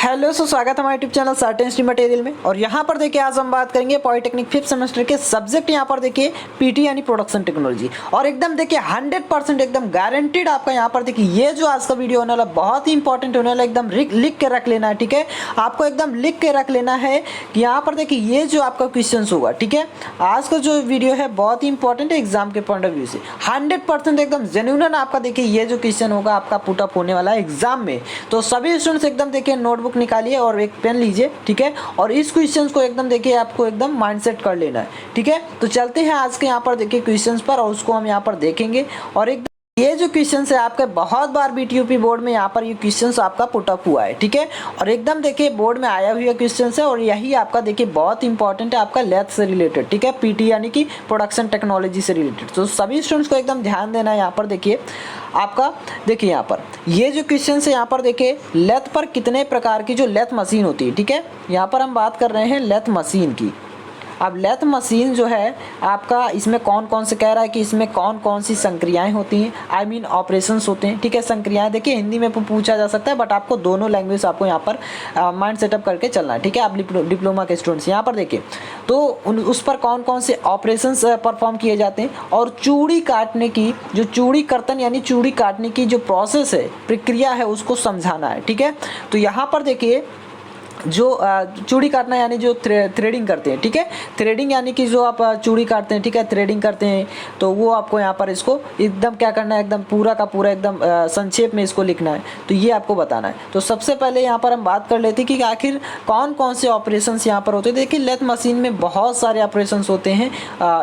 Hello स्वागत है हमारे YouTube channel certain stream material में। और यहाँ पर देखिए आज हम बात करेंगे पॉलिटेक्निक 5th सेमेस्टर के सब्जेक्ट। यहाँ पर देखिए पीटी यानी प्रोडक्शन टेक्नोलॉजी। और एकदम देखिए 100% एकदम गारंटीड आपका यहाँ पर देखिए ये जो आज का वीडियो होने वाला बहुत ही इंपॉर्टेंट होने वाला, एकदम लिख के रख लेना है। ठीक है, आपको एकदम लिख के रख लेना है कि यहाँ पर देखिए ये जो आपका क्वेश्चन होगा। ठीक है, आज का जो वीडियो है बहुत ही इंपॉर्टेंट है एग्जाम के पॉइंट ऑफ व्यू से। 100% एकदम जेन्युइन आपका देखिए ये जो क्वेश्चन होगा आपका पुट अप होने वाला है एग्जाम में। तो सभी स्टूडेंट्स एकदम देखिए नोटबुक निकालिए और एक पेन लीजिए। ठीक है, और इस क्वेश्चंस को एकदम देखिए आपको एकदम माइंडसेट कर लेना है। ठीक है, तो चलते हैं आज के यहाँ पर देखिए क्वेश्चंस पर और उसको हम यहाँ पर देखेंगे। और एक ये जो क्वेश्चन है आपके बहुत बार बीटीयूपी बोर्ड में यहाँ पर ये क्वेश्चन आपका पुट अप हुआ है। ठीक है, और एकदम देखिए बोर्ड में आया हुआ क्वेश्चन है और यही आपका देखिए बहुत इंपॉर्टेंट है आपका लेथ से रिलेटेड। ठीक है, पीटी यानी कि प्रोडक्शन टेक्नोलॉजी से रिलेटेड। तो सभी स्टूडेंट्स को एकदम ध्यान देना है। यहाँ पर देखिए आपका देखिए यहाँ पर ये जो क्वेश्चन है यहाँ पर देखिए लेथ पर कितने प्रकार की जो लेथ मशीन होती है। ठीक है, यहाँ पर हम बात कर रहे हैं लेथ मशीन की। अब लेथ मशीन जो है आपका इसमें कौन कौन से कह रहा है कि इसमें कौन कौन सी संक्रियाएं होती हैं, आई मीन ऑपरेशंस होते हैं। ठीक है, संक्रियाएं देखिए हिंदी में पूछा जा सकता है बट आपको दोनों लैंग्वेज आपको यहाँ पर माइंड सेटअप करके चलना है। ठीक है, आप डिप्लोमा के स्टूडेंट्स यहाँ पर देखिए तो उस पर कौन कौन से ऑपरेशंस परफॉर्म किए जाते हैं और चूड़ी काटने की जो चूड़ी कर्तन यानी चूड़ी काटने की जो प्रोसेस है प्रक्रिया है उसको समझाना है। ठीक है, तो यहाँ पर देखिए जो चूड़ी काटना यानी जो थ्रेडिंग करते हैं। ठीक है, थ्रेडिंग यानी कि जो आप चूड़ी काटते हैं। ठीक है, थ्रेडिंग करते हैं तो वो आपको यहाँ पर इसको एकदम क्या करना है, एकदम पूरा का पूरा एकदम संक्षेप में इसको लिखना है। तो ये आपको बताना है। तो सबसे पहले यहाँ पर हम बात कर लेते हैं कि आखिर कौन कौन से ऑपरेशंस यहाँ पर होते हैं। देखिए लेथ मशीन में बहुत सारे ऑपरेशंस होते हैं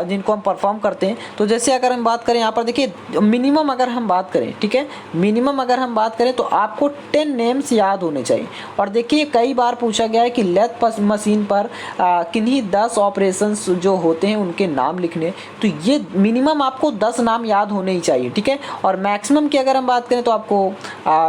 जिनको हम परफॉर्म करते हैं। तो जैसे अगर हम बात करें यहाँ पर देखिए मिनिमम अगर हम बात करें, ठीक है, मिनिमम अगर हम बात करें तो आपको 10 नेम्स याद होने चाहिए। और देखिए कई बार पूछा गया है कि लेथ मशीन पर किन्हीं 10 ऑपरेशंस जो होते हैं उनके नाम लिखने। तो ये मिनिमम आपको 10 नाम याद होने ही चाहिए। ठीक है, और मैक्सिमम की अगर हम बात करें तो आपको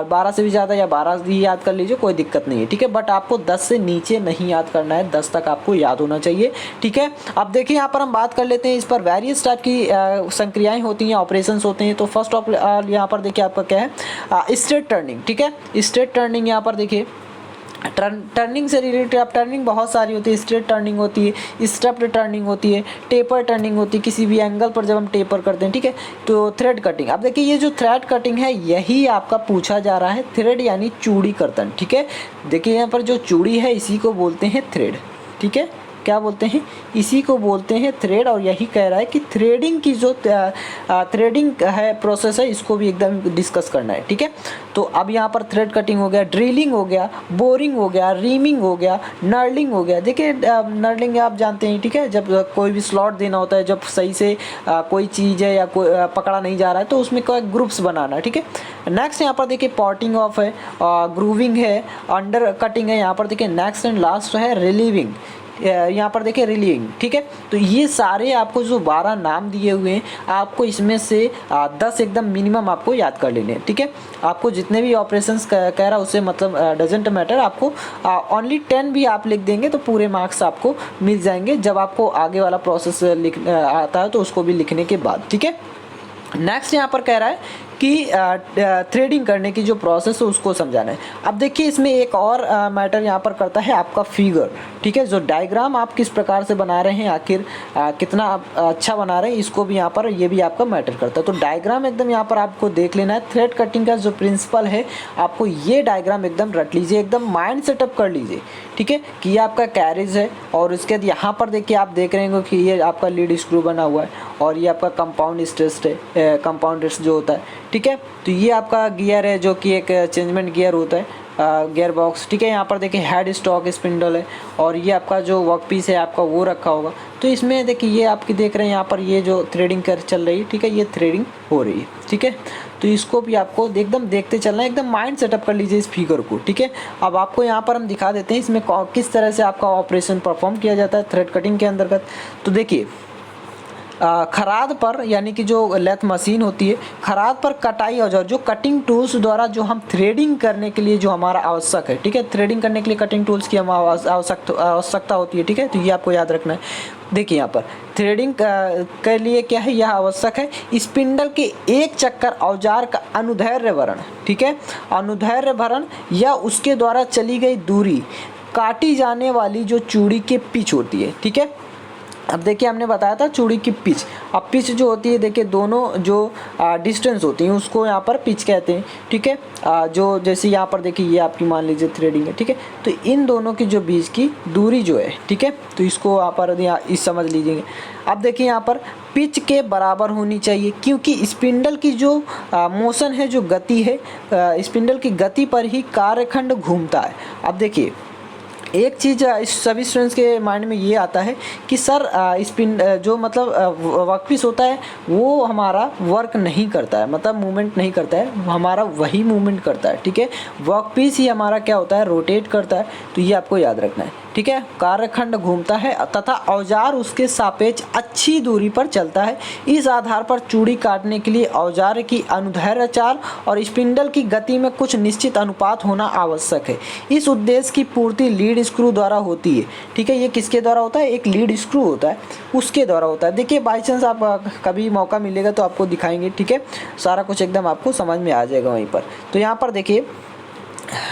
12 से भी ज़्यादा या 12 ही याद कर लीजिए, कोई दिक्कत नहीं है। ठीक है, बट आपको 10 से नीचे नहीं याद करना है, 10 तक आपको याद होना चाहिए। ठीक है, अब देखिए यहाँ पर हम बात कर लेते हैं इस पर वेरियस टाइप की संक्रियाएँ होती हैं, ऑपरेशंस होते हैं। तो फर्स्ट यहाँ पर देखिए आपका क्या है, स्ट्रेट टर्निंग। ठीक है, स्ट्रेट टर्निंग यहाँ पर देखिए टर्निंग से रिलेटेड आप टर्निंग बहुत सारी होती है। स्ट्रेट टर्निंग होती है, स्टेप्ड टर्निंग होती है, टेपर टर्निंग होती है, किसी भी एंगल पर जब हम टेपर करते हैं। ठीक है, तो थ्रेड कटिंग। अब देखिए ये जो थ्रेड कटिंग है यही आपका पूछा जा रहा है, थ्रेड यानी चूड़ी कर्तन। ठीक है, देखिए यहाँ पर जो चूड़ी है इसी को बोलते हैं थ्रेड। ठीक है, क्या बोलते हैं, इसी को बोलते हैं थ्रेड। और यही कह रहा है कि थ्रेडिंग की जो थ्रेडिंग है प्रोसेस है इसको भी एकदम डिस्कस करना है। ठीक है, तो अब यहाँ पर थ्रेड कटिंग हो गया, ड्रिलिंग हो गया, बोरिंग हो गया, रीमिंग हो गया, नर्लिंग हो गया। देखिए नर्लिंग आप जानते हैं। ठीक है, जब कोई भी स्लॉट देना होता है, जब सही से कोई चीज़ है या कोई पकड़ा नहीं जा रहा है तो उसमें कोई ग्रुप्स बनाना है। ठीक है, नेक्स्ट यहाँ पर देखिए पॉटिंग ऑफ है, ग्रूविंग है, अंडर कटिंग है। यहाँ पर देखिए नेक्स्ट एंड लास्ट है रिलीविंग, यहाँ पर देखिए रिलीविंग। ठीक है, तो ये सारे आपको जो 12 नाम दिए हुए हैं आपको इसमें से 10 एकदम मिनिमम आपको याद कर लेने हैं। ठीक है, आपको जितने भी ऑपरेशंस कह रहा उससे मतलब डजेंट मैटर, आपको ओनली 10 भी आप लिख देंगे तो पूरे मार्क्स आपको मिल जाएंगे जब आपको आगे वाला प्रोसेस आता है तो उसको भी लिखने के बाद। ठीक है, नेक्स्ट यहाँ पर कह रहा है कि थ्रेडिंग करने की जो प्रोसेस है उसको समझाना है। अब देखिए इसमें एक और मैटर यहाँ पर करता है आपका फिगर। ठीक है, जो डायग्राम आप किस प्रकार से बना रहे हैं, आखिर कितना अच्छा बना रहे हैं, इसको भी यहाँ पर ये भी आपका मैटर करता है। तो डायग्राम एकदम यहाँ पर आपको देख लेना है। थ्रेड कटिंग का जो प्रिंसिपल है आपको ये डायग्राम एकदम रट लीजिए, एकदम माइंड सेटअप कर लीजिए। ठीक है, कि ये आपका कैरेज है और उसके बाद यहाँ पर देखिए आप देख रहे हैं कि ये आपका लीड स्क्रू बना हुआ है और ये आपका कंपाउंड स्ट्रेस है, कंपाउंड रेस्ट जो होता है। ठीक है, तो ये आपका गियर है जो कि एक चेंजमेंट गियर होता है, गियर बॉक्स। ठीक है, यहाँ पर देखिए हेड स्टॉक स्पिंडल है और ये आपका जो वर्क पीस है आपका वो रखा होगा। तो इसमें देखिए ये आपकी देख रहे हैं यहाँ पर ये जो थ्रेडिंग कर चल रही है। ठीक है, ये थ्रेडिंग हो रही है। ठीक है, तो इसको भी आपको एकदम देखते चलना है, एकदम माइंड सेटअप कर लीजिए इस फिगर को। ठीक है, अब आपको यहाँ पर हम दिखा देते हैं इसमें किस तरह से आपका ऑपरेशन परफॉर्म किया जाता है थ्रेड कटिंग के अंतर्गत। तो देखिए खराद पर, यानी कि जो लेथ मशीन होती है, खराद पर कटाई औजार, जो कटिंग टूल्स द्वारा जो हम थ्रेडिंग करने के लिए जो हमारा आवश्यक है, ठीक है, थ्रेडिंग करने के लिए कटिंग टूल्स की हम आवश्यकता होती है, ठीक है, तो ये आपको याद रखना है। देखिए यहाँ पर थ्रेडिंग के लिए क्या है, यह आवश्यक है स्पिंडल के एक चक्कर औजार का अनुदैर्ध्य भरण, ठीक है, अनुदैर्ध्य भरण या उसके द्वारा चली गई दूरी, काटी जाने वाली जो चूड़ी के पिच होती है, ठीक है। अब देखिए हमने बताया था चूड़ी की पिच, अब पिच जो होती है देखिए दोनों जो डिस्टेंस होती हैं उसको यहाँ पर पिच कहते हैं, ठीक है। जो जैसे यहाँ पर देखिए ये आपकी मान लीजिए थ्रेडिंग है, ठीक है, तो इन दोनों की जो बीच की दूरी जो है, ठीक है, तो इसको यहाँ पर इस समझ लीजिए। अब देखिए यहाँ पर पिच के बराबर होनी चाहिए, क्योंकि स्पिंडल की जो मोशन है, जो गति है, स्पिंडल की गति पर ही कार्यखंड घूमता है। अब देखिए एक चीज़ इस सभी स्टूडेंट्स के माइंड में ये आता है कि सर स्पिन जो मतलब वर्कपीस होता है वो हमारा वर्क नहीं करता है, मतलब मूवमेंट नहीं करता है, हमारा वही मूवमेंट करता है, ठीक है, वर्कपीस ही हमारा क्या होता है, रोटेट करता है। तो ये आपको याद रखना है, ठीक है। कार्यखंड घूमता है तथा औजार उसके सापेक्ष अच्छी दूरी पर चलता है। इस आधार पर चूड़ी काटने के लिए औजार की अनुदैर्ध्य चाल और स्पिंडल की गति में कुछ निश्चित अनुपात होना आवश्यक है। इस उद्देश्य की पूर्ति लीड स्क्रू द्वारा होती है, ठीक है। ये किसके द्वारा होता है, एक लीड स्क्रू होता है उसके द्वारा होता है। देखिए बाई चांस आप कभी मौका मिलेगा तो आपको दिखाएंगे, ठीक है, सारा कुछ एकदम आपको समझ में आ जाएगा वहीं पर। तो यहाँ पर देखिए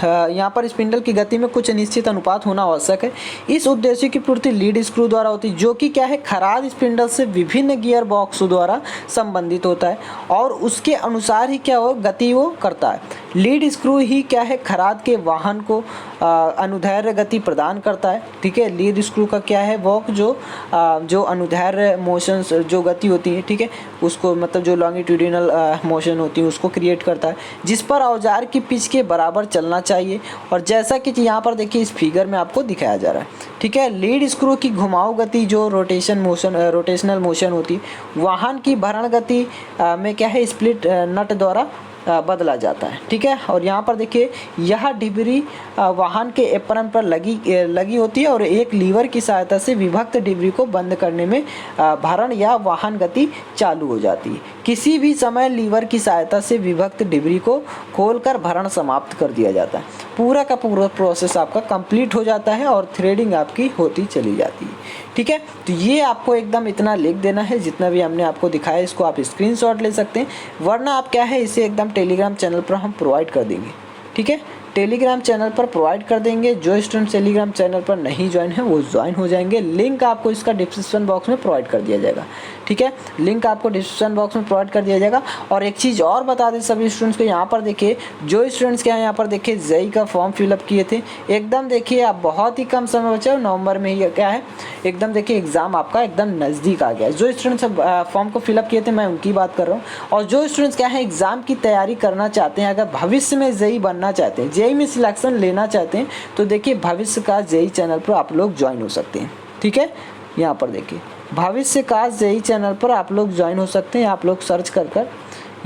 यहाँ पर स्पिंडल की गति में कुछ निश्चित अनुपात होना आवश्यक है। इस उद्देश्य की पूर्ति लीड स्क्रू द्वारा होती है, जो कि क्या है, खराद स्पिंडल से विभिन्न गियर बॉक्स द्वारा संबंधित होता है और उसके अनुसार ही क्या हो गति वो करता है। लीड स्क्रू ही क्या है, खराद के वाहन को अनुदैर्ध्य गति प्रदान करता है, ठीक है। लीड स्क्रू का क्या है, वो जो अनुदैर्ध्य मोशन जो गति होती है, ठीक है, उसको मतलब जो लॉन्गिट्यूडिनल मोशन होती है उसको क्रिएट करता है, जिस पर औजार की पिच के बराबर चलना चाहिए। और जैसा कि यहाँ पर देखिए इस फिगर में आपको दिखाया जा रहा है, ठीक है, लीड स्क्रू की घुमाव गति जो रोटेशनल मोशन होती है, वाहन की भरण गति में क्या है, स्प्लिट नट द्वारा बदला जाता है, ठीक है। और यहाँ पर देखिए यह डिबरी वाहन के एप्रन पर लगी होती है और एक लीवर की सहायता से विभक्त डिबरी को बंद करने में भरण या वाहन गति चालू हो जाती है। किसी भी समय लीवर की सहायता से विभक्त डिबरी को खोलकर भरण समाप्त कर दिया जाता है। पूरा का पूरा प्रोसेस आपका कंप्लीट हो जाता है और थ्रेडिंग आपकी होती चली जाती है, ठीक है। तो ये आपको एकदम इतना लिख देना है, जितना भी हमने आपको दिखाया इसको आप स्क्रीनशॉट ले सकते हैं, वरना आप क्या है इसे एकदम टेलीग्राम चैनल पर हम प्रोवाइड कर देंगे, ठीक है। टेलीग्राम चैनल पर प्रोवाइड कर देंगे। जो स्टूडेंट टेलीग्राम चैनल पर नहीं ज्वाइन है वो ज्वाइन हो जाएंगे, लिंक आपको इसका डिस्क्रिप्शन बॉक्स में प्रोवाइड कर दिया जाएगा, ठीक है, लिंक आपको डिस्क्रिप्शन बॉक्स में प्रोवाइड कर दिया जाएगा। और एक चीज़ और बता दें सभी स्टूडेंट्स को, यहाँ पर देखिए जो स्टूडेंट्स क्या है यहाँ पर देखिए जेई का फॉर्म फिलअप किए थे, एकदम देखिए आप बहुत ही कम समय बचा है, नवंबर में ही क्या है एकदम देखिए एग्ज़ाम आपका एकदम नज़दीक आ गया है। जो स्टूडेंट्स फॉर्म को फिलअप किए थे मैं उनकी बात कर रहा हूँ। और जो स्टूडेंट्स क्या है एग्ज़ाम की तैयारी करना चाहते हैं, अगर भविष्य में जेई बनना चाहते हैं, जेई में सिलेक्शन लेना चाहते हैं, तो देखिए भविष्य का जेई चैनल पर आप लोग ज्वाइन हो सकते हैं, ठीक है। यहाँ पर देखिए भविष्य का जेई चैनल पर आप लोग ज्वाइन हो सकते हैं, आप लोग सर्च कर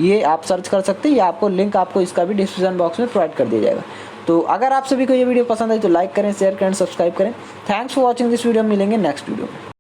ये आप सर्च कर सकते हैं, या आपको लिंक आपको इसका भी डिस्क्रिप्शन बॉक्स में प्रोवाइड कर दिया जाएगा। तो अगर आप सभी को ये वीडियो पसंद आई तो लाइक करें, शेयर करें, सब्सक्राइब करें। Thanks for watching this video, मिलेंगे नेक्स्ट वीडियो में।